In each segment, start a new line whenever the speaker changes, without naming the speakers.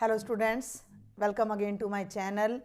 Hello students, welcome again to my channel.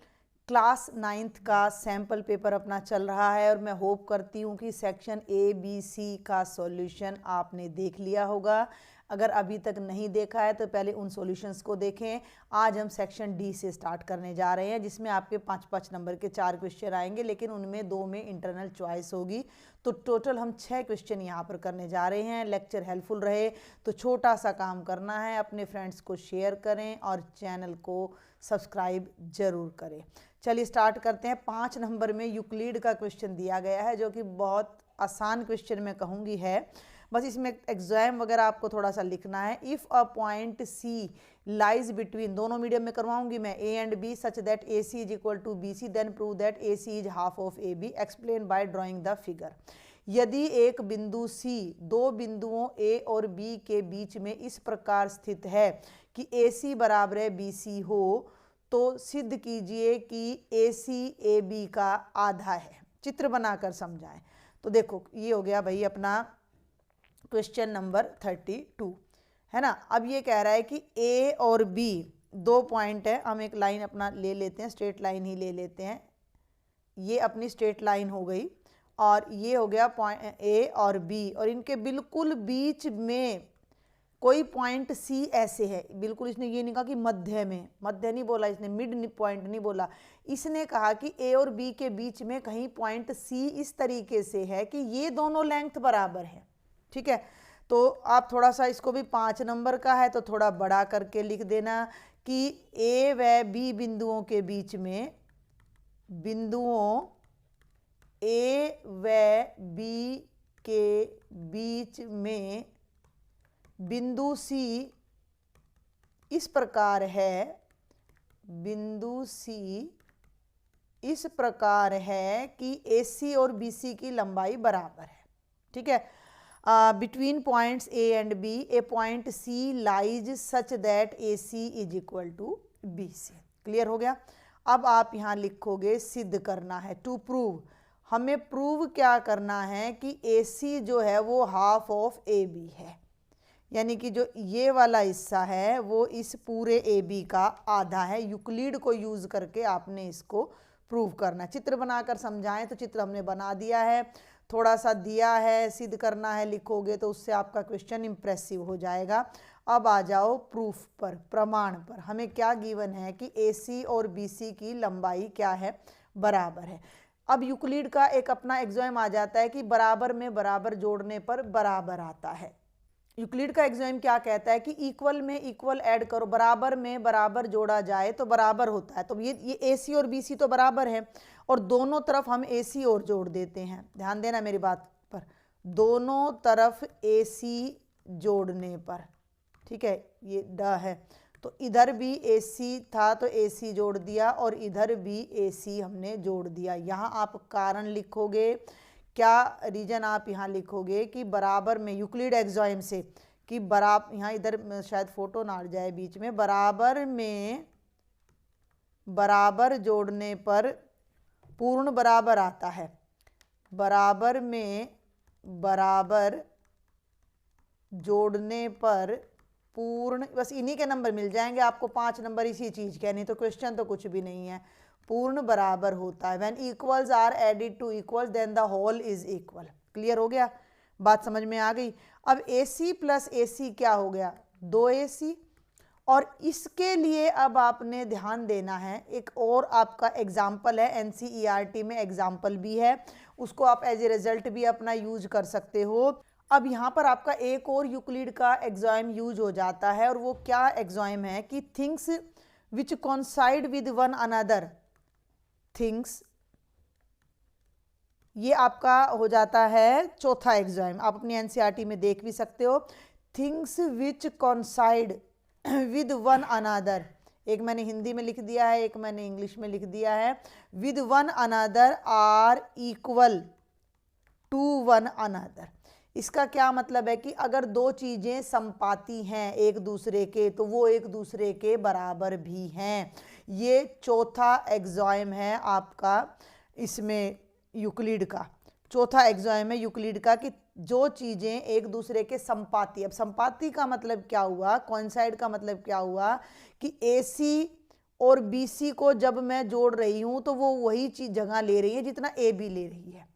Class 9th का sample paper अपना चल रहा है और मैं होप करती हूँ कि सेक्शन ए बी सी का सॉल्यूशन आपने देख लिया होगा। अगर अभी तक नहीं देखा है तो पहले उन सॉल्यूशंस को देखें। आज हम सेक्शन डी से स्टार्ट करने जा रहे हैं, जिसमें आपके 5-5 नंबर के 4 क्वेश्चन आएंगे, लेकिन उनमें 2 में इंटरनल चॉइस होगी। तो टोटल हम 6 क्वेश्चन यहाँ पर करने जा रहे हैं। लेक्चर हेल्पफुल रहे तो छोटा सा काम करना है, अपने फ्रेंड्स को शेयर करें और चैनल को सब्सक्राइब जरूर करें। चलिए स्टार्ट करते हैं। 5 नंबर में यूक्लिड का क्वेश्चन दिया गया है, जो कि बहुत आसान क्वेश्चन मैं कहूँगी है। बस इसमें एग्जाम वगैरह आपको थोड़ा सा लिखना है। If a point C lies between, दोनों मीडियम में करवाऊंगी मैं, A and B such that A C is equal to B C, then prove that A C is half of A B, explain by drawing the figure. यदि एक बिंदु सी दो बिंदुओं ए और बी के बीच में इस प्रकार स्थित है कि ए सी बराबर है बी सी हो, तो सिद्ध कीजिए कि ए सी ए बी का आधा है। चित्र बनाकर समझाएं। तो देखो, ये हो गया भाई अपना क्वेश्चन नंबर 32, है ना। अब ये कह रहा है कि ए और बी दो पॉइंट है। हम एक लाइन अपना ले लेते हैं, स्ट्रेट लाइन ही ले लेते हैं। ये अपनी स्ट्रेट लाइन हो गई और ये हो गया पॉइंट ए और बी, और इनके बिल्कुल बीच में कोई पॉइंट सी ऐसे है। बिल्कुल इसने ये नहीं कहा कि मध्य में, मध्य नहीं बोला इसने, मिड पॉइंट नहीं बोला। इसने कहा कि ए और बी के बीच में कहीं पॉइंट सी इस तरीके से है कि ये दोनों लेंथ बराबर है। ठीक है, तो आप थोड़ा सा इसको भी 5 नंबर का है तो थोड़ा बड़ा करके लिख देना कि ए व बी बिंदुओं के बीच में, बिंदुओं ए व बी के बीच में बिंदु सी इस प्रकार है, बिंदु सी इस प्रकार है कि ए सी और बी सी की लंबाई बराबर है। ठीक है, between points A and B, a point C lies such that AC is equal to BC। Clear हो गया। अब आप यहाँ लिखोगे सिद्ध करना है, टू प्रूव। हमें प्रूव क्या करना है कि AC जो है वो हाफ ऑफ AB है, यानी कि जो ये वाला हिस्सा है वो इस पूरे AB का आधा है। यूक्लिड को यूज करके आपने इसको प्रूव करना। चित्र बनाकर समझाएं, तो चित्र हमने बना दिया है, थोड़ा सा दिया है, सिद्ध करना है, लिखोगे तो उससे आपका क्वेश्चन इंप्रेसिव हो जाएगा। अब आ जाओ प्रूफ पर, प्रमाण पर। हमें क्या गिवन है कि AC और BC की लंबाई क्या है, बराबर है। अब यूक्लिड का एक अपना एग्जाम आ जाता है कि बराबर में बराबर जोड़ने पर बराबर आता है। यूक्लिड का एग्जाम क्या कहता है कि इक्वल में इक्वल ऐड करो, बराबर में बराबर जोड़ा जाए तो बराबर होता है। तो ये AC और BC तो बराबर है और दोनों तरफ हम AC और जोड़ देते हैं। ध्यान देना मेरी बात पर, दोनों तरफ AC जोड़ने पर, ठीक है, ये ड है तो इधर भी AC था तो AC जोड़ दिया और इधर भी AC हमने जोड़ दिया। यहाँ आप कारण लिखोगे, क्या रीजन आप यहाँ लिखोगे कि बराबर में, यूक्लिड एग्जाम से कि बराबर, यहाँ इधर शायद फोटो ना आ जाए बीच में, बराबर में बराबर जोड़ने पर पूर्ण बराबर आता है। बराबर में बराबर जोड़ने पर पूर्ण, बस इन्हीं के नंबर मिल जाएंगे आपको, 5 नंबर इसी चीज के, नहीं तो क्वेश्चन तो कुछ भी नहीं है। पूर्ण बराबर होता है when equals are added to equals then the whole is equal. Clear हो गया, बात समझ में आ गई। अब AC प्लस AC क्या हो गया, 2AC। और इसके लिए अब आपने ध्यान देना है, एक और आपका एग्जाम्पल है, NCERT में एग्जाम्पल भी है, उसको आप एज ए रिजल्ट भी अपना यूज कर सकते हो। अब यहाँ पर आपका एक और यूक्लिड का एग्जाम यूज हो जाता है, और वो क्या एग्जाम है कि things which coincide with one another, things, ये आपका हो जाता है चौथा एग्जाम। आप अपनी NCERT में देख भी सकते हो, things which coincide with one another. एक मैंने हिंदी में लिख दिया है, एक मैंने इंग्लिश में लिख दिया है। With one another are equal to one another. इसका क्या मतलब है कि अगर दो चीजें समपाती हैं एक दूसरे के, तो वो एक दूसरे के बराबर भी हैं। ये चौथा एग्जाम है आपका इसमें यूक्लिड का, चौथा एग्जाम है यूक्लिड का कि जो चीज़ें एक दूसरे के संपाती, अब संपाती का मतलब क्या हुआ, कोइंसाइड का मतलब क्या हुआ कि AC और BC को जब मैं जोड़ रही हूं तो वो वही चीज जगह ले रही है जितना AB ले रही है।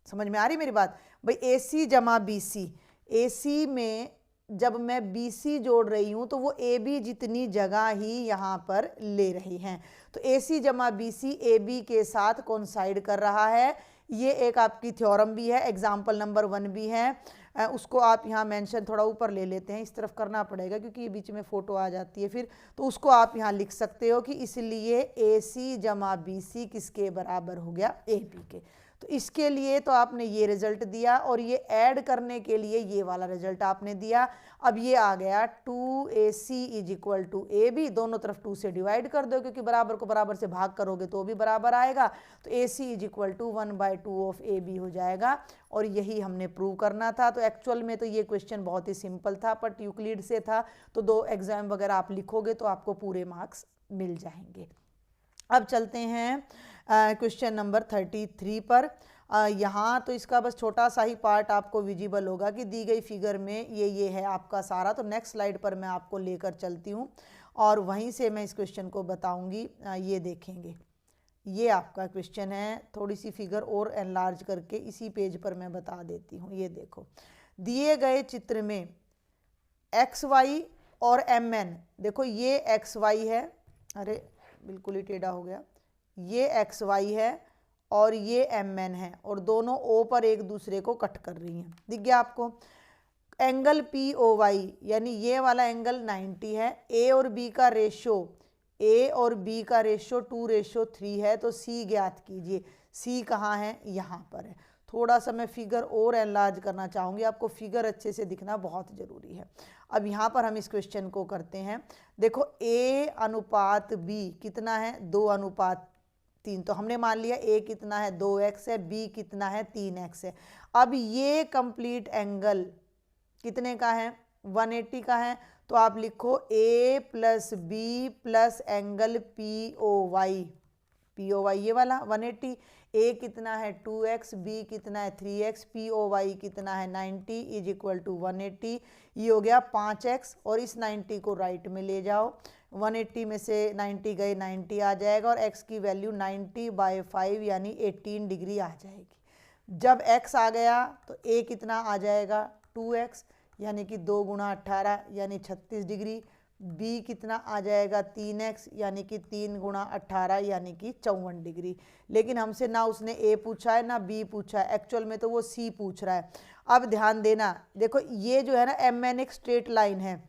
समझ में आ रही मेरी बात भाई? AC जमा BC, AC में जब मैं BC जोड़ रही हूं तो वो AB जितनी जगह ही यहां पर ले रही हैं, तो AC जमा BC AB के साथ कोइंसाइड कर रहा है। ये एक आपकी थ्योरम भी है, एग्जाम्पल नंबर 1 भी है। उसको आप यहाँ मेंशन थोड़ा ऊपर ले लेते हैं, इस तरफ करना पड़ेगा क्योंकि ये बीच में फोटो आ जाती है फिर, तो उसको आप यहाँ लिख सकते हो कि इसलिए AC जमा BC किसके बराबर हो गया, AB के। तो इसके लिए तो आपने ये रिजल्ट दिया और ये ऐड करने के लिए ये वाला रिजल्ट आपने दिया। अब ये आ गया 2AC is equal to AB, दोनों तरफ 2 से डिवाइड कर दो क्योंकि बराबर को बराबर से भाग करोगे तो भी बराबर आएगा, तो AC is equal to 1/2 of AB हो जाएगा। और यही हमने प्रूव करना था। तो एक्चुअल में तो ये क्वेश्चन बहुत ही सिंपल था, बट यूक्लिड से था, तो 2 एग्जाम वगैरह आप लिखोगे तो आपको पूरे मार्क्स मिल जाएंगे। अब चलते हैं क्वेश्चन नंबर 33 पर। यहाँ तो इसका बस छोटा सा ही पार्ट आपको विजिबल होगा कि दी गई फिगर में ये है आपका सारा। तो नेक्स्ट स्लाइड पर मैं आपको लेकर चलती हूँ और वहीं से मैं इस क्वेश्चन को बताऊँगी। ये देखेंगे, ये आपका क्वेश्चन है, थोड़ी सी फिगर और एनलार्ज करके इसी पेज पर मैं बता देती हूँ। ये देखो, दिए गए चित्र में XY और MN, देखो ये XY है, अरे बिल्कुल ही टेढ़ा हो गया, ये XY है और ये MN है और दोनों O पर एक दूसरे को कट कर रही हैं। दिख गया आपको? एंगल POY यानी ये वाला एंगल 90 है। A और B का रेशो, A और B का रेशो 2:3 है। तो C ज्ञात कीजिए। C कहाँ है? यहाँ पर है। थोड़ा सा मैं फिगर और एनलार्ज करना चाहूँगी, आपको फिगर अच्छे से दिखना बहुत ज़रूरी है। अब यहाँ पर हम इस क्वेश्चन को करते हैं। देखो A अनुपात B कितना है? 2:3। तो हमने मान लिया A कितना है? 2x है, B कितना है? 3x है। अब ये कंप्लीट एंगल कितने का है? 180 का है। तो आप लिखो A plus B plus angle POY, POY ये वाला 180। A कितना है? 2x, B कितना है? 3x, POY कितना है? 90 इज इक्वल टू 180। ये हो गया 5x और इस 90 को राइट में ले जाओ, 180 में से 90 गए, 90 आ जाएगा और x की वैल्यू 90/5 यानी 18 डिग्री आ जाएगी। जब x आ गया तो A कितना आ जाएगा? 2x यानी कि 2 गुणा 18 यानी 36 डिग्री। B कितना आ जाएगा? 3x यानी कि 3 गुणा 18 यानी कि 54 डिग्री। लेकिन हमसे ना उसने A पूछा है ना B पूछा है, एक्चुअल में तो वो C पूछ रहा है। अब ध्यान देना, देखो ये जो है ना MN एक स्ट्रेट लाइन है,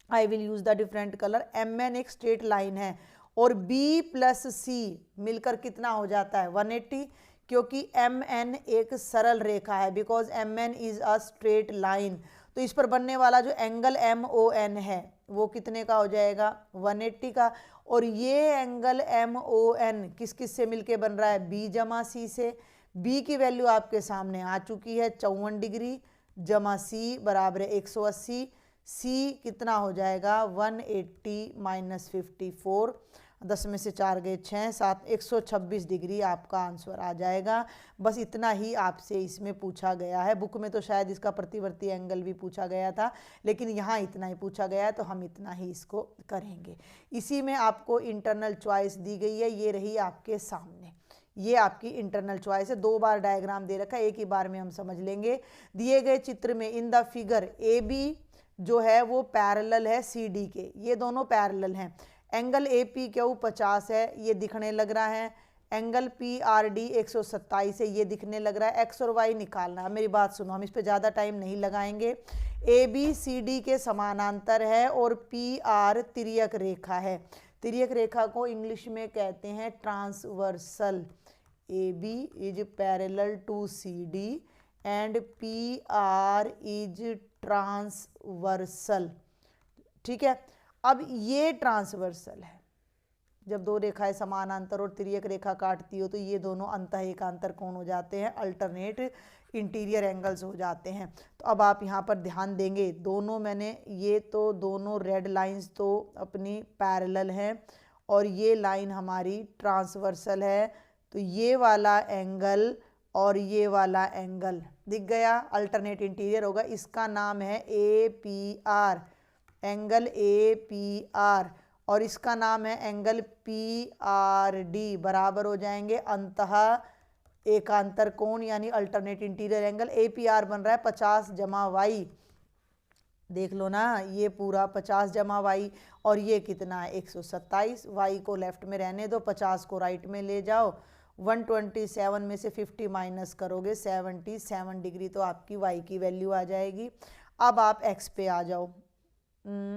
I will use the different colour. MN एक स्ट्रेट लाइन है और B प्लस C मिलकर कितना हो जाता है? 180, क्योंकि MN एक सरल रेखा है, because MN is a straight line. तो इस पर बनने वाला जो एंगल MON है वो कितने का हो जाएगा? 180 का। और ये एंगल MON किस किस से मिलके बन रहा है? B जमा C से। B की वैल्यू आपके सामने आ चुकी है 54 डिग्री जमा C बराबर है 180। C कितना हो जाएगा? 180 माइनस 54, 10 में से 4 गए 6, 7, 126 डिग्री आपका आंसर आ जाएगा। बस इतना ही आपसे इसमें पूछा गया है। बुक में तो शायद इसका प्रतिवर्ती एंगल भी पूछा गया था, लेकिन यहाँ इतना ही पूछा गया है तो हम इतना ही इसको करेंगे। इसी में आपको इंटरनल चॉइस दी गई है, ये रही आपके सामने, ये आपकी इंटरनल चॉइस है। 2 बार डायग्राम दे रखा है, एक ही बार में हम समझ लेंगे। दिए गए चित्र में इन द फिगर AB जो है वो पैरेलल है CD के, ये दोनों पैरेलल हैं। एंगल APQ 50 है, ये दिखने लग रहा है। एंगल PRD 127 है, ये दिखने लग रहा है। X और Y निकालना है। मेरी बात सुनो, हम इस पर ज़्यादा टाइम नहीं लगाएंगे। ABCD के समानांतर है और PR तिर्यक रेखा है। तिर्यक रेखा को इंग्लिश में कहते हैं transversal. AB is parallel to CD and PR is transversal. ठीक है, अब ये ट्रांसवर्सल है। जब 2 रेखाएं समानांतर और तिर्यक रेखा काटती हो तो ये दोनों अंतः एकांतर कोण हो जाते हैं, अल्टरनेट इंटीरियर एंगल्स हो जाते हैं। तो अब आप यहाँ पर ध्यान देंगे, दोनों मैंने ये तो दोनों रेड लाइंस तो अपनी पैरेलल हैं और ये लाइन हमारी ट्रांसवर्सल है। तो ये वाला एंगल और ये वाला एंगल दिख गया, अल्टरनेट इंटीरियर होगा, इसका नाम है APR, एंगल APR, और इसका नाम है एंगल PRD, बराबर हो जाएंगे अंतः एकांतर कोण यानी अल्टरनेट इंटीरियर एंगल। APR बन रहा है 50 जमा y, देख लो ना, ये पूरा 50 जमा y, और ये कितना है 127। y को लेफ्ट में रहने दो, 50 को राइट में ले जाओ, 127 में से 50 माइनस करोगे 77 डिग्री, तो आपकी y की वैल्यू आ जाएगी। अब आप x पे आ जाओ,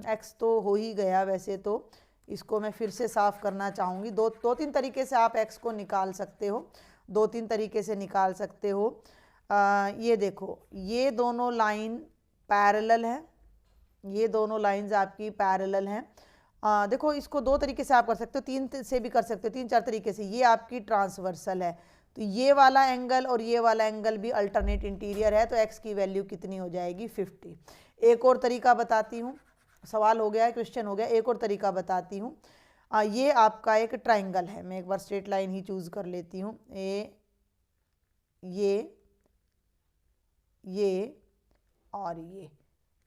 x तो हो ही गया, वैसे तो इसको मैं फिर से साफ करना चाहूँगी। दो तीन तरीके से आप x को निकाल सकते हो, 2-3 तरीके से निकाल सकते हो। ये देखो, ये दोनों लाइन पैरेलल है, ये दोनों लाइंस आपकी पैरेलल हैं। देखो, इसको 2 तरीके से आप कर सकते हो, 3 से भी कर सकते हो, 3-4 तरीके से। ये आपकी ट्रांसवर्सल है, तो ये वाला एंगल और ये वाला एंगल भी अल्टरनेट इंटीरियर है, तो x की वैल्यू कितनी हो जाएगी 50। एक और तरीका बताती हूँ, सवाल हो गया है, क्वेश्चन हो गया, एक और तरीका बताती हूँ। ये आपका एक ट्राइंगल है, मैं एक बार स्ट्रेट लाइन ही चूज कर लेती हूँ, ये और ये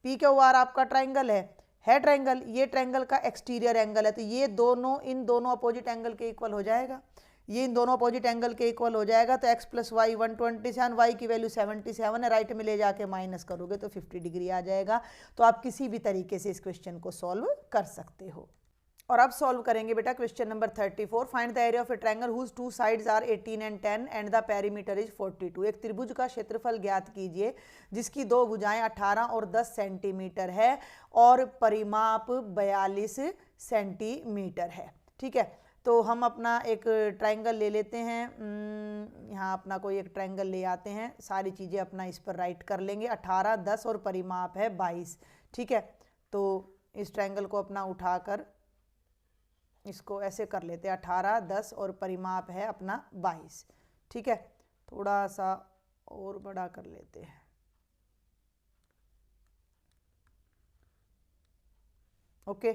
PQR आपका ट्राइंगल है ट्राइंगल, ये ट्राइंगल का एक्सटीरियर एंगल है, तो ये दोनों इन दोनों अपोजिट एंगल के इक्वल हो जाएगा, ये इन दोनों अपोजिट एंगल के इक्वल हो जाएगा। तो x + y 127, y की वैल्यू 77 है, राइट में ले जाके माइनस करोगे तो 50 डिग्री आ जाएगा। तो आप किसी भी तरीके से इस क्वेश्चन को सॉल्व कर सकते हो। और अब सॉल्व करेंगे बेटा question number 34। Find the area of a triangle whose 2 sides are 18 and 10 and the perimeter is 42। एक त्रिभुज का क्षेत्रफल ज्ञात कीजिए जिसकी 2 भुजाएं 18 और 10 सेंटीमीटर है और परिमाप 42 सेंटीमीटर है। ठीक है, तो हम अपना एक ट्रायंगल ले लेते हैं, यहाँ अपना कोई एक ट्रायंगल ले आते हैं, सारी चीज़ें अपना इस पर राइट कर लेंगे। 18, 10 और परिमाप है 22। ठीक है, तो इस ट्रायंगल को अपना उठाकर इसको ऐसे कर लेते हैं, 18, 10 और परिमाप है अपना 22। ठीक है, थोड़ा सा और बड़ा कर लेते हैं। ओके,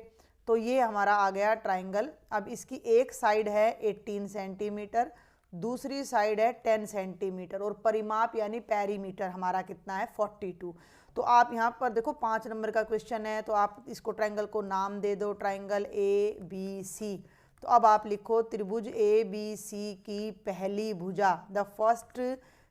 तो ये हमारा आ गया ट्राइंगल। अब इसकी एक साइड है 18 सेंटीमीटर, दूसरी साइड है 10 सेंटीमीटर और परिमाप यानी पेरीमीटर हमारा कितना है 42। तो आप यहाँ पर देखो 5 नंबर का क्वेश्चन है, तो आप इसको ट्राइंगल को नाम दे दो, ट्राइंगल ABC। तो अब आप लिखो त्रिभुज ABC की पहली भुजा, the first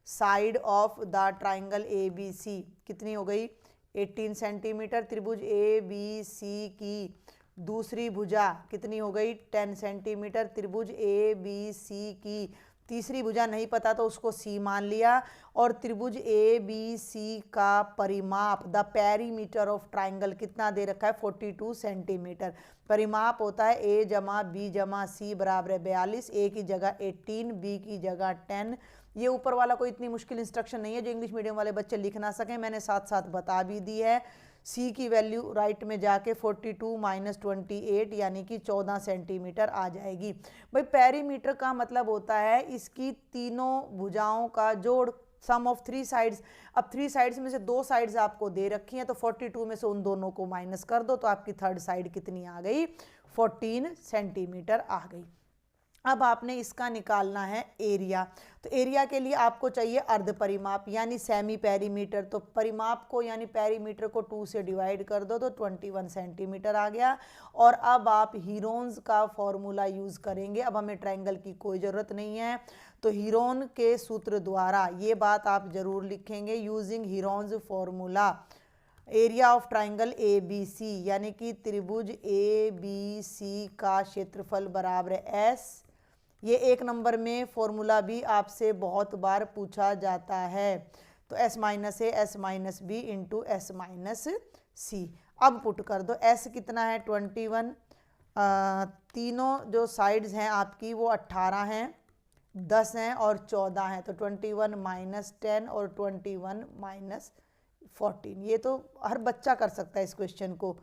side of the triangle ABC कितनी हो गई 18 सेंटीमीटर। त्रिभुज ABC की दूसरी भुजा कितनी हो गई 10 सेंटीमीटर। त्रिभुज ABC की तीसरी भुजा नहीं पता तो उसको C मान लिया। और त्रिभुज ABC का परिमाप, द पेरीमीटर ऑफ ट्राइंगल कितना दे रखा है 42 सेंटीमीटर। परिमाप होता है A जमा B जमा C बराबर है 42। A की जगह 18, B की जगह 10। ये ऊपर वाला कोई इतनी मुश्किल इंस्ट्रक्शन नहीं है जो इंग्लिश मीडियम वाले बच्चे लिख ना सकें, मैंने साथ साथ बता भी दी है। C की वैल्यू राइट में जाके 42 - 28 यानी कि 14 सेंटीमीटर आ जाएगी। भाई पेरीमीटर का मतलब होता है इसकी तीनों भुजाओं का जोड़, सम ऑफ 3 साइड्स। अब 3 साइड्स में से 2 साइड्स आपको दे रखी हैं, तो 42 में से उन दोनों को माइनस कर दो तो आपकी थर्ड साइड कितनी आ गई 14 सेंटीमीटर आ गई। अब आपने इसका निकालना है एरिया। तो एरिया के लिए आपको चाहिए अर्ध परिमाप यानी सेमी पेरीमीटर। तो परिमाप को यानी पेरीमीटर को 2 से डिवाइड कर दो तो 21 सेंटीमीटर आ गया। और अब आप हीरोन्स का फॉर्मूला यूज़ करेंगे। अब हमें ट्रायंगल की कोई ज़रूरत नहीं है, तो हीरोन के सूत्र द्वारा ये बात आप ज़रूर लिखेंगे, using Heron's formula area of triangle ABC यानी कि त्रिभुज ABC का क्षेत्रफल बराबर है S। ये 1 नंबर में फॉर्मूला भी आपसे बहुत बार पूछा जाता है, तो S - A S - B into S - C। अब पुट कर दो, S कितना है 21, तीनों जो साइड्स हैं आपकी वो 18 हैं, 10 हैं और 14 हैं, तो 21 - 10 और 21 - 14। ये तो हर बच्चा कर सकता है इस क्वेश्चन को।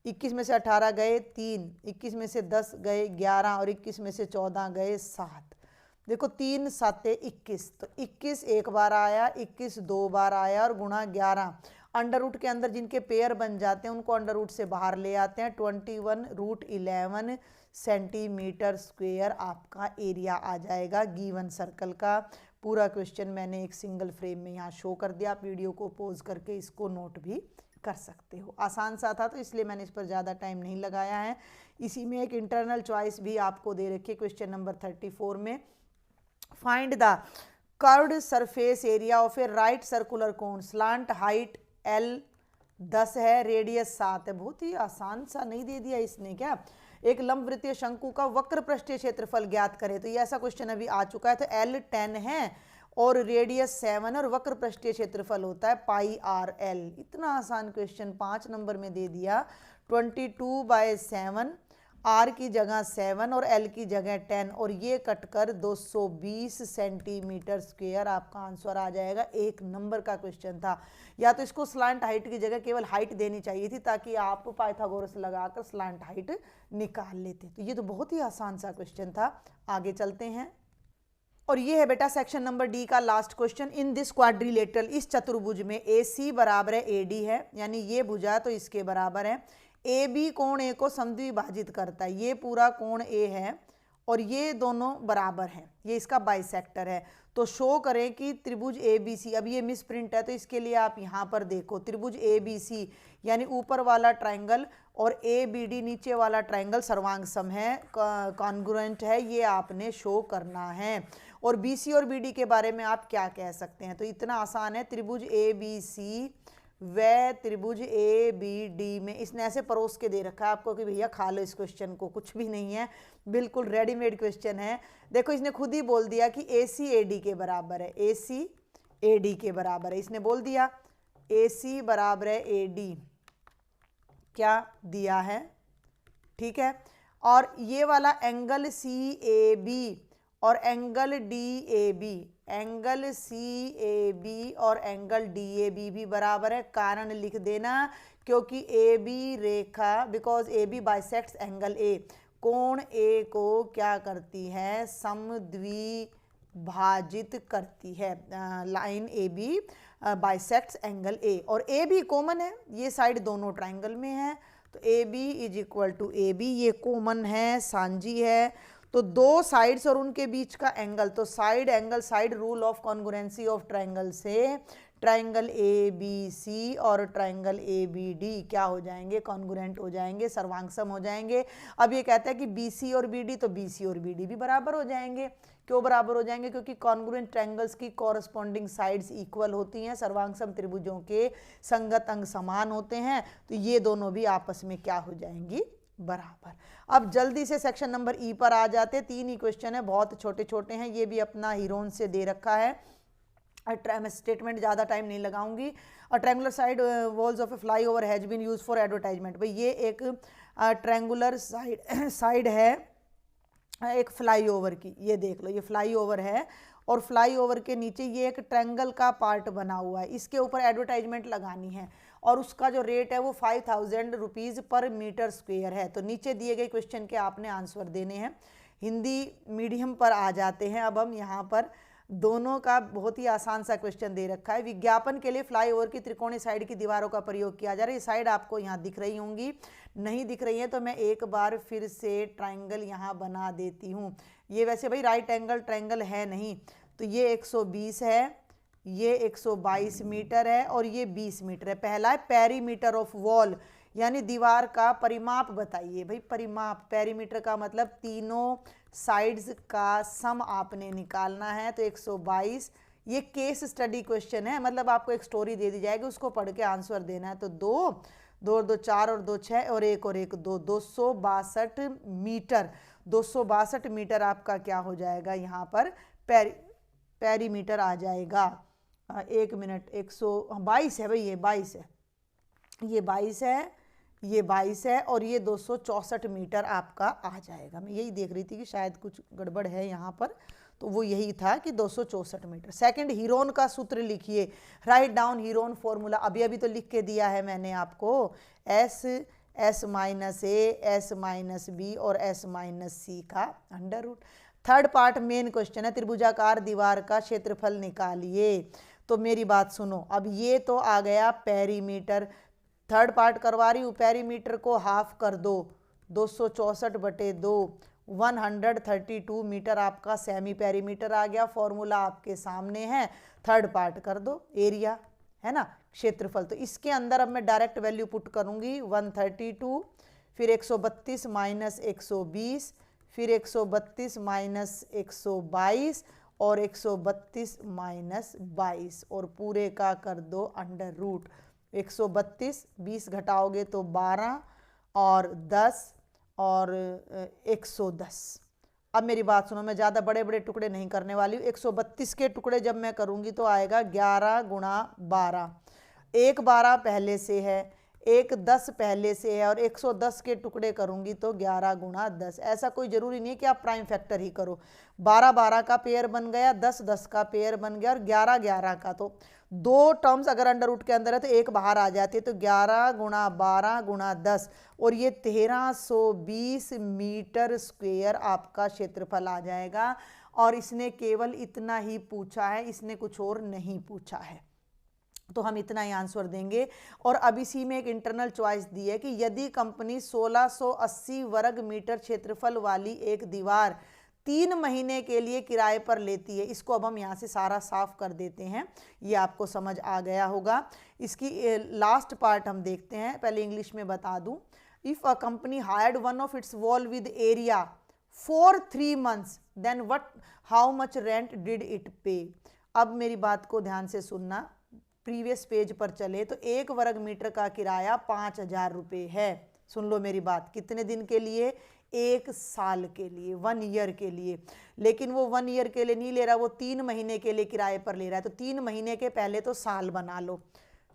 21 में से 18 गए 3, 21 में से 10 गए 11 और 21 में से 14 गए 7। देखो 3 × 7 = 21, तो 21 एक बार आया, 21 2 बार आया और गुणा 11। अंडर रूट के अंदर जिनके पेयर बन जाते हैं उनको अंडर रूट से बाहर ले आते हैं। 21√11 सेंटीमीटर स्क्वेयर आपका एरिया आ जाएगा गिवन सर्कल का। पूरा क्वेश्चन मैंने एक सिंगल फ्रेम में यहाँ शो कर दिया। आप वीडियो को पॉज करके इसको नोट भी कर सकते हो। आसान सा था तो इसलिए मैंने इस पर ज़्यादा टाइम नहीं लगाया है। इसी में एक इंटरनल चॉइस भी आपको दे रखी है क्वेश्चन नंबर 34 में। Find the curved surface area of A right circular cone, slant height L 10 है, रेडियस 7 है। बहुत ही आसान सा नहीं दे दिया इसने क्या। एक लंबवृत्तीय शंकु का वक्र पृष्ठीय क्षेत्रफल ज्ञात करें, तो ये ऐसा क्वेश्चन अभी आ चुका है। तो L 10 है और रेडियस 7 और वक्र पृष्ठीय क्षेत्रफल होता है पाई आर एल। इतना आसान क्वेश्चन 5 नंबर में दे दिया। 22/7, आर की जगह 7 और एल की जगह 10 और ये कटकर 220 सेंटीमीटर स्क्वायर आपका आंसर आ जाएगा। एक नंबर का क्वेश्चन था। या तो इसको स्लांट हाइट की जगह केवल हाइट देनी चाहिए थी ताकि आप पाइथागोरस लगाकर स्लांट हाइट निकाल लेते। तो ये तो बहुत ही आसान सा क्वेश्चन था। आगे चलते हैं और ये है बेटा सेक्शन नंबर डी का last question. In this quadrilateral, इस चतुर्भुज में ए सी बराबर है ए डी है, यानी ये भुजा तो इसके बराबर है। ए बी कोण ए को समद्विभाजित करता है। ये पूरा कोण ए है और ये दोनों बराबर हैं, ये इसका बाइसेक्टर है। तो शो करें कि त्रिभुज ए बी सी, अब ये मिस प्रिंट है तो इसके लिए आप यहाँ पर देखो, त्रिभुज ए बी सी यानी ऊपर वाला ट्राइंगल और ए बी डी नीचे वाला ट्राइंगल सर्वांग सम है, कॉन्ग्रुएंट है, ये आपने शो करना है। और बी सी और बी डी के बारे में आप क्या कह सकते हैं, तो इतना आसान है। त्रिभुज ए बी सी व त्रिभुज ए बी डी में इसने ऐसे परोस के दे रखा है आपको कि भैया खा लो इस क्वेश्चन को, कुछ भी नहीं है, बिल्कुल रेडीमेड क्वेश्चन है। देखो इसने खुद ही बोल दिया कि ए सी ए डी के बराबर है, ए सी ए डी के बराबर है। इसने बोल दिया ए सी बराबर है ए डी, क्या दिया है, ठीक है। और ये वाला एंगल सी ए बी और angle D A B, angle C A B और एंगल डी ए बी भी बराबर है। कारण लिख देना क्योंकि ए बी रेखा, because A B bisects angle A, कोण ए को क्या करती है, समद्विभाजित करती है। Line A B bisects angle A और ए बी कॉमन है, ये साइड दोनों ट्राइंगल में है, तो A B is equal to A B, ये कॉमन है, सांझी है। तो दो साइड्स और उनके बीच का एंगल, तो side angle side rule of congruency of triangle से ट्राइंगल ए बी सी और ट्राइंगल ए बी डी क्या हो जाएंगे, कॉन्ग्रुएंट हो जाएंगे, सर्वांगसम हो जाएंगे। अब ये कहता है कि बी सी और बी डी, तो बी सी और बी डी भी बराबर हो जाएंगे। क्यों बराबर हो जाएंगे, क्योंकि कॉन्ग्रुएंट ट्राइंगल्स की कॉरस्पॉन्डिंग साइड्स इक्वल होती हैं, सर्वांगसम त्रिभुजों के संगत अंग समान होते हैं, तो ये दोनों भी आपस में क्या हो जाएंगी, बराबर। अब जल्दी से सेक्शन नंबर ई पर आ जाते। 3 ही क्वेश्चन है, बहुत छोटे छोटे हैं, ये भी अपना हीरोन से दे रखा है। मैं स्टेटमेंट ज़्यादा टाइम नहीं लगाऊंगी। Triangular side walls of a flyover has been use for advertisement. भाई ये एक ट्रायंगुलर साइड है एक फ्लाई ओवर की, ये देख लो, ये फ्लाई ओवर है और फ्लाई ओवर के नीचे ये एक ट्रायंगल का पार्ट बना हुआ है, इसके ऊपर एडवर्टाइजमेंट लगानी है और उसका जो रेट है वो 5000 रुपीज़ पर मीटर स्क्वायर है। तो नीचे दिए गए क्वेश्चन के आपने आंसर देने हैं। हिंदी मीडियम पर आ जाते हैं अब हम यहाँ पर। दोनों का बहुत ही आसान सा क्वेश्चन दे रखा है। विज्ञापन के लिए फ्लाईओवर की त्रिकोणीय साइड की दीवारों का प्रयोग किया जा रहा है। ये साइड आपको यहाँ दिख रही होंगी, नहीं दिख रही है तो मैं एक बार फिर से ट्रायंगल यहाँ बना देती हूँ। ये वैसे भाई राइट एंगल ट्रायंगल है नहीं, तो ये 120 है, ये 122 मीटर है और ये 20 मीटर है। पहला है पेरीमीटर ऑफ वॉल, यानी दीवार का परिमाप बताइए। भाई परिमाप, पेरीमीटर का मतलब तीनों साइड्स का सम आपने निकालना है। तो 122, ये केस स्टडी क्वेश्चन है, मतलब आपको एक स्टोरी दे दी जाएगी, उसको पढ़ के आंसर देना है। तो 2 2 2 4 और 2 6 और 1 2 262 मीटर। 262 मीटर आपका क्या हो जाएगा यहाँ पर पेरीमीटर आ जाएगा। 1 मिनट, 122 है भाई, ये 22 है, ये 22 है, ये 22 है और ये 264 मीटर आपका आ जाएगा। मैं यही देख रही थी कि शायद कुछ गड़बड़ है यहाँ पर, तो वो यही था कि 264 मीटर। सेकंड, हीरोन का सूत्र लिखिए। Write down Heron formula. अभी अभी तो लिख के दिया है मैंने आपको, S S minus A, S minus B और एस माइनस सी का under root. Third part main question है, त्रिभुजाकार दीवार का क्षेत्रफल निकालिए। तो मेरी बात सुनो, अब ये तो आ गया पेरीमीटर। थर्ड पार्ट करवा रही हूँ, पेरीमीटर को हाफ कर दो 264/2 132 मीटर आपका सेमी पेरीमीटर आ गया। फॉर्मूला आपके सामने है, थर्ड पार्ट कर दो, एरिया है ना, क्षेत्रफल। तो इसके अंदर अब मैं डायरेक्ट वैल्यू पुट करूंगी 132, फिर 132 माइनस 120, फिर 132 माइनस 122 और 132 माइनस 22 और पूरे का कर दो अंडर रूट। 132 20 घटाओगे तो 12 और 10 और 110। अब मेरी बात सुनो, मैं ज़्यादा बड़े बड़े टुकड़े नहीं करने वाली हूँ। 132 के टुकड़े जब मैं करूँगी तो आएगा 11 गुणा 12, एक 12 पहले से है, एक 10 पहले से है, और 110 के टुकड़े करूंगी तो 11 गुणा 10। ऐसा कोई जरूरी नहीं है कि आप प्राइम फैक्टर ही करो। 12 12 का पेयर बन गया, 10 10 का पेयर बन गया, और 11 11 का। तो दो टर्म्स अगर अंडर रूट के अंदर है तो एक बाहर आ जाती है। तो 11 गुणा 12 गुणा 10 और ये 1320 मीटर स्क्वेयर आपका क्षेत्रफल आ जाएगा। और इसने केवल इतना ही पूछा है, इसने कुछ और नहीं पूछा है, तो हम इतना ही आंसर देंगे। और अब इसी में एक इंटरनल चॉइस दी है कि यदि कंपनी 1680 वर्ग मीटर क्षेत्रफल वाली एक दीवार 3 महीने के लिए किराए पर लेती है। इसको अब हम यहाँ से सारा साफ कर देते हैं, ये आपको समझ आ गया होगा। इसकी लास्ट पार्ट हम देखते हैं, पहले इंग्लिश में बता दूं। If a company hired one of its wall with area for 3 months then what how much rent did it pay. अब मेरी बात को ध्यान से सुनना, प्रीवियस पेज पर चले तो 1 वर्ग मीटर का किराया 5000 रुपये है। सुन लो मेरी बात, कितने दिन के लिए? 1 साल के लिए, 1 ईयर के लिए। लेकिन वो 1 ईयर के लिए नहीं ले रहा, वो 3 महीने के लिए किराए पर ले रहा है। तो 3 महीने के पहले तो साल बना लो।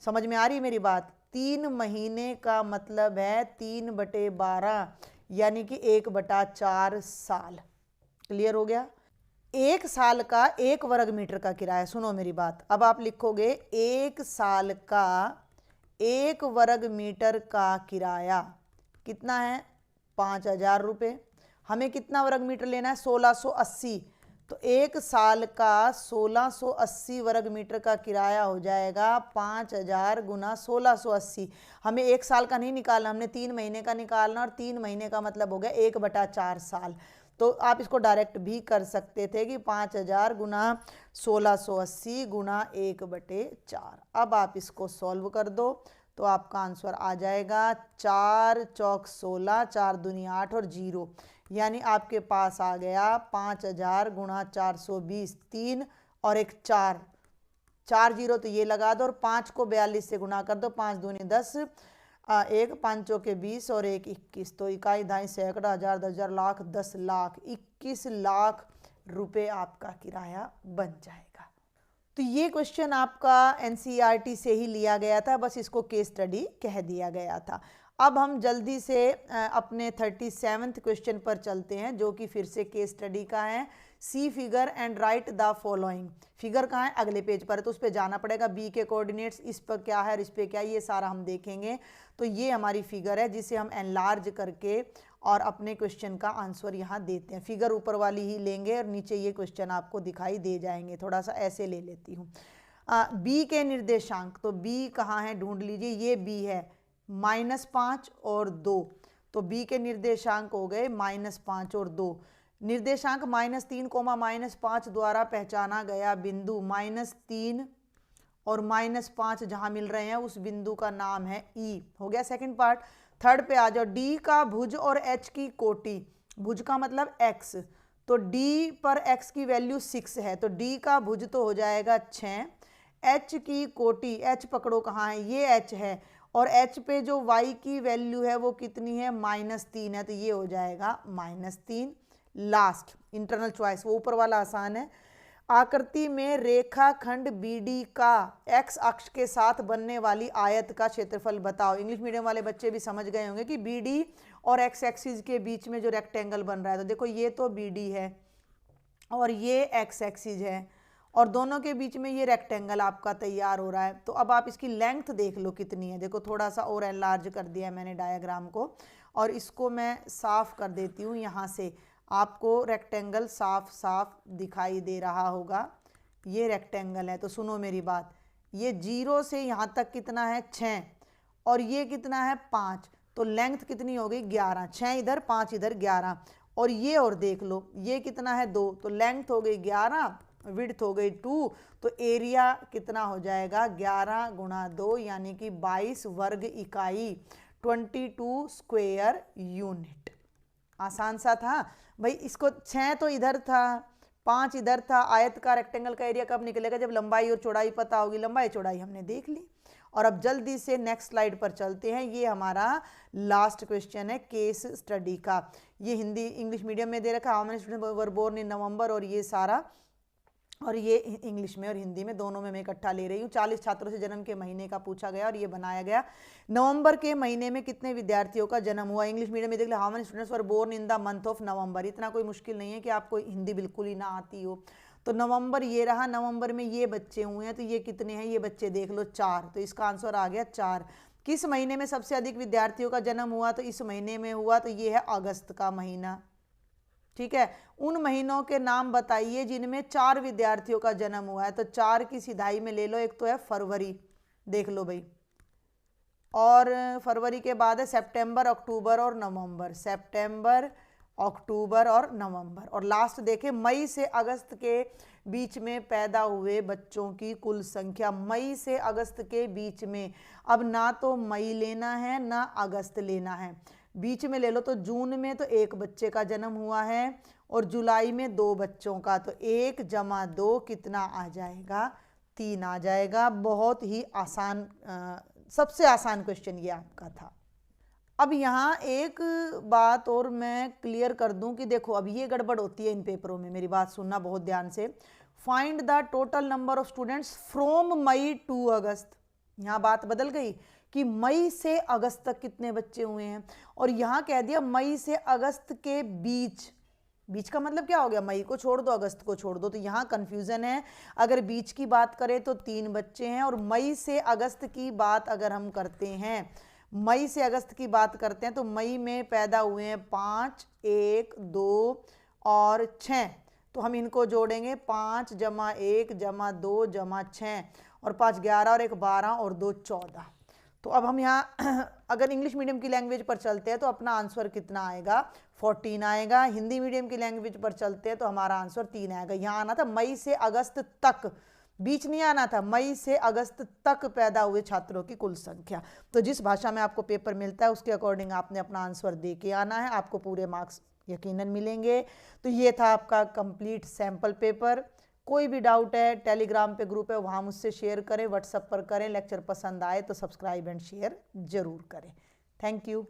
समझ में आ रही है मेरी बात? 3 महीने का मतलब है 3/12 यानी कि 1/4 साल। क्लियर हो गया? 1 साल का 1 वर्ग मीटर का किराया। सुनो मेरी बात, अब आप लिखोगे 1 साल का 1 वर्ग मीटर का किराया कितना है? 5000 रुपये। हमें कितना वर्ग मीटर लेना है? 1680। तो 1 साल का 1680 वर्ग मीटर का किराया हो जाएगा 5000 गुना 1680। हमें 1 साल का नहीं निकालना, हमने 3 महीने का निकालना, और 3 महीने का मतलब हो गया 1/4 साल। तो आप इसको डायरेक्ट भी कर सकते थे कि 5000 गुना 1680 गुना 1/4। अब आप इसको सॉल्व कर दो तो आपका आंसर आ जाएगा 4 चौक 16, 4 दूनी 8 और 0, यानी आपके पास आ गया 5000 गुणा 420, 3 और 1 4, 4 0 तो ये लगा दो, और 5 को 42 से गुणा कर दो, 5 दूनी 10, 1 5 के 20 और 1 21। तो इकाई दाई सैकड़ा हजार 10,000 लाख 10 लाख 21 लाख रुपए आपका किराया बन जाएगा। तो ये क्वेश्चन आपका एनसीईआरटी से ही लिया गया था, बस इसको केस स्टडी कह दिया गया था। अब हम जल्दी से अपने 37वें क्वेश्चन पर चलते हैं, जो कि फिर से केस स्टडी का है। See figure and write the following. Figure कहाँ है? अगले पेज पर है, तो उस पर जाना पड़ेगा। बी के कोऑर्डिनेट्स इस पर क्या है और इस पर क्या है, ये सारा हम देखेंगे। तो ये हमारी फिगर है जिसे हम एनलार्ज करके और अपने क्वेश्चन का आंसर यहाँ देते हैं। फिगर ऊपर वाली ही लेंगे और नीचे ये क्वेश्चन आपको दिखाई दे जाएंगे। थोड़ा सा ऐसे ले लेती हूँ। बी के निर्देशांक, तो बी कहाँ है ढूंढ लीजिए। ये बी है, -5 और 2। तो बी के निर्देशांक हो गए -5 और 2। निर्देशांक -3, -5 द्वारा पहचाना गया बिंदु -3 और -5 जहां मिल रहे हैं उस बिंदु का नाम है ई। हो गया सेकंड पार्ट। थर्ड पे आ जाओ। डी का भुज और एच की कोटि। भुज का मतलब x, तो डी पर x की वैल्यू 6 है, तो डी का भुज तो हो जाएगा 6। एच की कोटि, एच पकड़ो कहाँ है, ये एच है, और एच पे जो y की वैल्यू है वो कितनी है? -3 है, तो ये हो जाएगा -3। लास्ट इंटरनल चॉइस, वो ऊपर वाला आसान है। आकृति में रेखाखंड बीडी का x अक्ष के साथ बनने वाली आयत का क्षेत्रफल बताओ। इंग्लिश मीडियम वाले बच्चे भी समझ गए होंगे कि बीडी और x एक्सिस के बीच में जो रेक्टेंगल बन रहा है, तो देखो ये तो बीडी है और ये x एक्सिस है, और दोनों के बीच में ये रेक्टेंगल आपका तैयार हो रहा है। तो अब आप इसकी लेंथ देख लो कितनी है। देखो थोड़ा सा और एनलार्ज कर दिया है मैंने डायग्राम को, और इसको मैं साफ कर देती हूँ। यहाँ से आपको रेक्टेंगल साफ साफ दिखाई दे रहा होगा। ये रेक्टेंगल है, तो सुनो मेरी बात, ये 0 से यहाँ तक कितना है? 6, और ये कितना है? 5। तो लेंथ कितनी हो गई 11, 6 इधर 5 इधर 11। और ये और देख लो ये कितना है 2, तो लेंथ हो गई 11, विड्थ हो गई 2, तो एरिया कितना हो जाएगा 11 गुणा 2 यानी कि 22 वर्ग इकाई, 22 स्क्वायर यूनिट। आसान सा था भाई। इसको 6 तो इधर था, 5 इधर था। आयत का रेक्टेंगल का एरिया कब निकलेगा, जब लंबाई और चौड़ाई पता होगी। लंबाई चौड़ाई हमने देख ली। और अब जल्दी से नेक्स्ट स्लाइड पर चलते हैं। ये हमारा लास्ट क्वेश्चन है केस स्टडी का। ये हिंदी इंग्लिश मीडियम में दे रखा, how many students were born in November, और ये सारा, और ये इंग्लिश में और हिंदी में दोनों में मैं इकट्ठा ले रही हूँ। 40 छात्रों से जन्म के महीने का पूछा गया और ये बनाया गया। नवंबर के महीने में कितने विद्यार्थियों का जन्म हुआ। इंग्लिश मीडियम में देख लो, how many students were born in the month of November. इतना कोई मुश्किल नहीं है कि आपको हिंदी बिल्कुल ही ना आती हो। तो नवंबर ये रहा, नवंबर में ये बच्चे हुए हैं, तो ये कितने हैं, ये बच्चे देख लो 4, तो इसका आंसर आ गया 4। किस महीने में सबसे अधिक विद्यार्थियों का जन्म हुआ, तो इस महीने में हुआ, तो ये है अगस्त का महीना। ठीक है, उन महीनों के नाम बताइए जिनमें 4 विद्यार्थियों का जन्म हुआ है। तो 4 की सिधाई में ले लो, एक तो है फरवरी, देख लो भाई, और फरवरी के बाद है सितंबर, अक्टूबर और नवंबर। सितंबर, अक्टूबर और नवंबर। और लास्ट देखें, मई से अगस्त के बीच में पैदा हुए बच्चों की कुल संख्या। मई से अगस्त के बीच में, अब ना तो मई लेना है ना अगस्त लेना है, बीच में ले लो। तो जून में तो 1 बच्चे का जन्म हुआ है और जुलाई में 2 बच्चों का, तो 1 + 2 कितना आ जाएगा, 3 आ जाएगा। बहुत ही आसान, सबसे आसान क्वेश्चन ये आपका था। अब यहाँ एक बात और मैं क्लियर कर दूं कि देखो अब ये गड़बड़ होती है इन पेपरों में, मेरी बात सुनना बहुत ध्यान से। Find the total number of students from May to August. यहाँ बात बदल गई कि मई से अगस्त तक कितने बच्चे हुए हैं, और यहाँ कह दिया मई से अगस्त के बीच। बीच का मतलब क्या हो गया, मई को छोड़ दो अगस्त को छोड़ दो, तो यहाँ कंफ्यूजन है। अगर बीच की बात करें तो 3 बच्चे हैं, और मई से अगस्त की बात अगर हम करते हैं, मई से अगस्त की बात करते हैं, तो मई में पैदा हुए हैं 5, 1, 2 और 6। तो हम इनको जोड़ेंगे, 5 + 1 + 2 + 6, और 5 11 और 1 12 और 2 14। तो अब हम यहाँ अगर इंग्लिश मीडियम की लैंग्वेज पर चलते हैं तो अपना आंसर कितना आएगा, 14 आएगा। हिंदी मीडियम की लैंग्वेज पर चलते हैं तो हमारा आंसर 3 आएगा। यहाँ आना था मई से अगस्त तक, बीच नहीं आना था, मई से अगस्त तक पैदा हुए छात्रों की कुल संख्या। तो जिस भाषा में आपको पेपर मिलता है उसके अकॉर्डिंग आपने अपना आंसर दे के आना है, आपको पूरे मार्क्स यकीनन मिलेंगे। तो ये था आपका कंप्लीट सैंपल पेपर। कोई भी डाउट है, टेलीग्राम पे ग्रुप है वहाँ मुझसे शेयर करें, व्हाट्सएप पर करें। लेक्चर पसंद आए तो सब्सक्राइब एंड शेयर जरूर करें। Thank you.